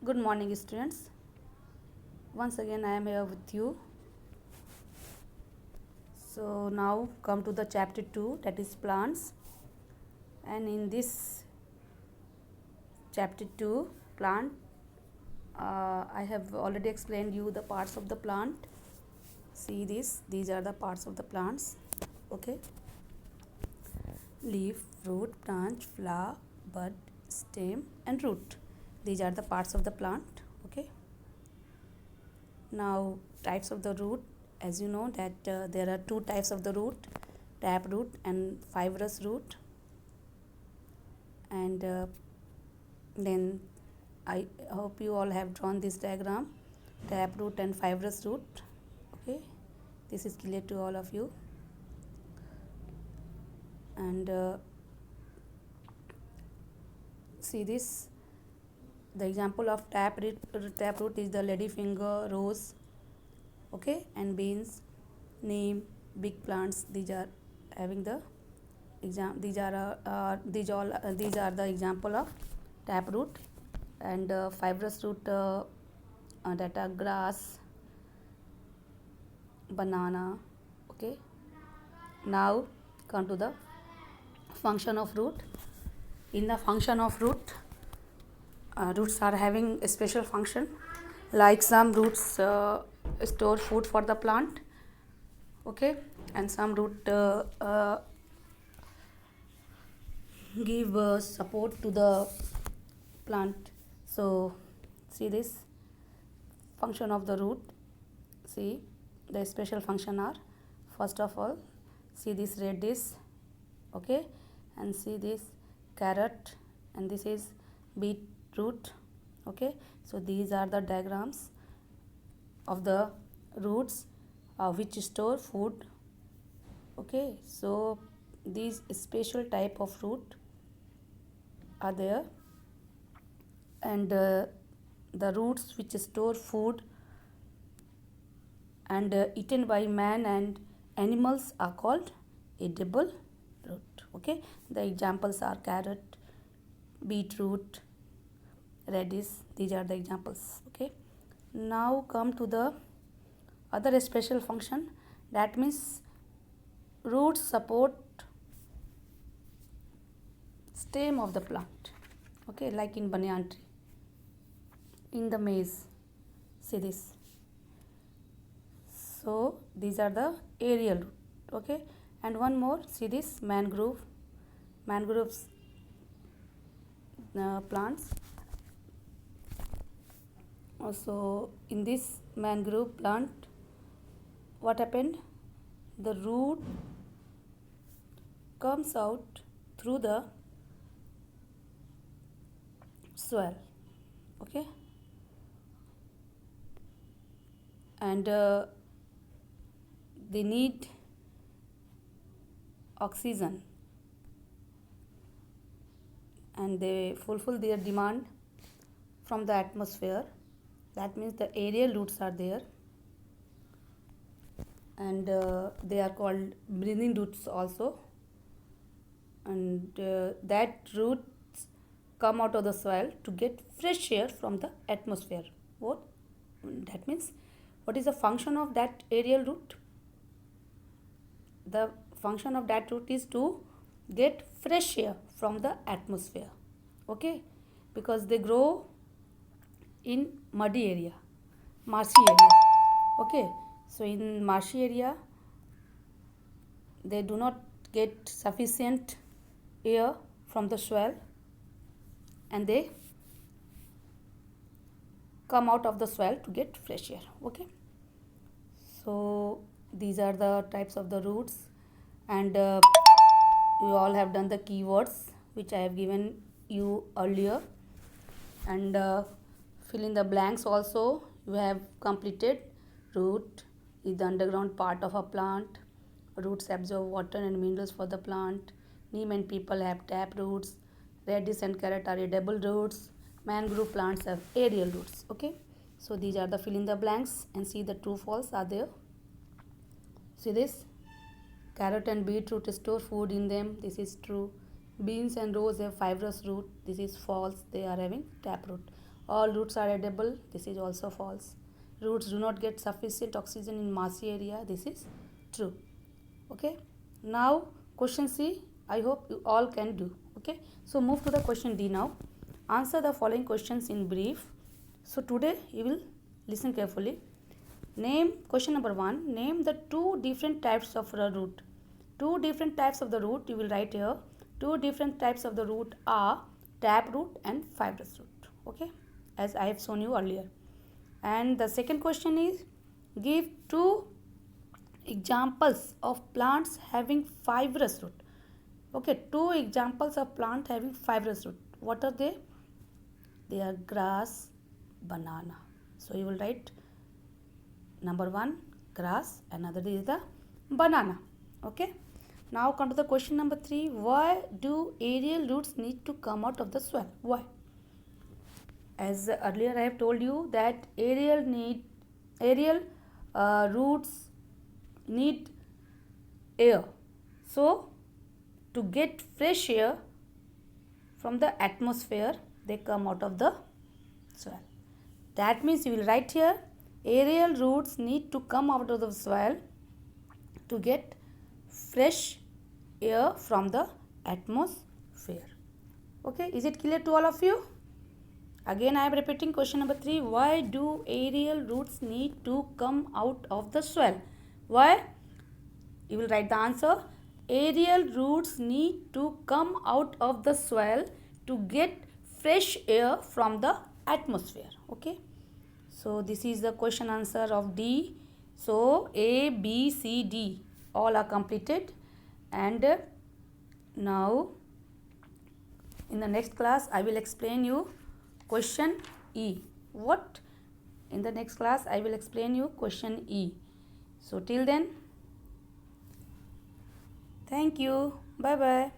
Good morning, students. Once again, I am here with you. So, now come to the chapter 2, that is plants. And in this chapter 2, plant, I have already explained you the parts of the plant. See this, these are the parts of the plants. Okay, leaf, fruit, branch, flower, bud, stem, and root. These are the parts of the plant. Okay. Now, types of the root, as you know that there are two types of the root, tap root and fibrous root. And then I hope you all have drawn this diagram, tap root and fibrous root. Okay, this is clear to all of you. And see this, the example of tap root is the ladyfinger, rose, okay, and beans, neem, big plants. These are having the these are the example of tap root. And fibrous root that are grass, banana. Okay, now come to the function of root. In the function of root, roots are having a special function, like some roots store food for the plant, okay, and some root give support to the plant. So see this function of the root. See the special function are, first of all, see this radish, okay, and see this carrot, and this is beetroot. Okay, so these are the diagrams of the roots which store food. Okay, so these special type of root are there, and the roots which store food and eaten by man and animals are called edible root. Okay, the examples are carrot, beetroot, radish. These are the examples. Okay, now come to the other special function, that means roots support stem of the plant. Okay, like in banyan tree, in the maize. See this. So these are the aerial root. Okay, and one more, see this mangroves plants. Also in this mangrove plant, what happened, the root comes out through the soil. Okay, and they need oxygen, and they fulfill their demand from the atmosphere. That means the aerial roots are there, and they are called breathing roots also. And that roots come out of the soil to get fresh air from the atmosphere. What that means, what is the function of that aerial root? The function of that root is to get fresh air from the atmosphere. Okay, because they grow in muddy area, marshy area. Okay, so in marshy area they do not get sufficient air from the soil, and they come out of the soil to get fresh air. Okay, so these are the types of the roots, and you all have done the keywords which I have given you earlier, and fill in the blanks also you have completed. Root is the underground part of a plant. Roots absorb water and minerals for the plant. Neem and people have tap roots. Radish and carrot are edible roots. Mangrove plants have aerial roots. Okay, so these are the fill in the blanks, and see the true false are there. See this, carrot and beetroot store food in them. This is true. Beans and rose have fibrous root. This is false. They are having tap root. All roots are edible. This is also false. Roots do not get sufficient oxygen in marshy area. This is true. Okay. Now question C, I hope you all can do. Okay. So move to the question D now. Answer the following questions in brief. So today you will listen carefully. Name question number 1. Name the two different types of the root. Two different types of the root you will write here. Two different types of the root are tap root and fibrous root. Okay, as I have shown you earlier. And the second question is, give two examples of plants having fibrous root. Okay, two examples of plant having fibrous root. What are they? They are grass, banana. So you will write number 1 grass, another is the banana. Okay. Now come to the question number 3. Why do aerial roots need to come out of the soil? Why? As earlier I have told you that aerial roots need air. So to get fresh air from the atmosphere, they come out of the soil. That means you will write here, aerial roots need to come out of the soil to get fresh air from the atmosphere. Okay, is it clear to all of you? Again I am repeating question number 3. Why do aerial roots need to come out of the soil? Why? You will write the answer. Aerial roots need to come out of the soil to get fresh air from the atmosphere. Okay. So this is the question answer of D. So A, B, C, D all are completed. And now in the next class I will explain you question E. What? In the next class I will explain you question E. So till then, thank you. Bye bye.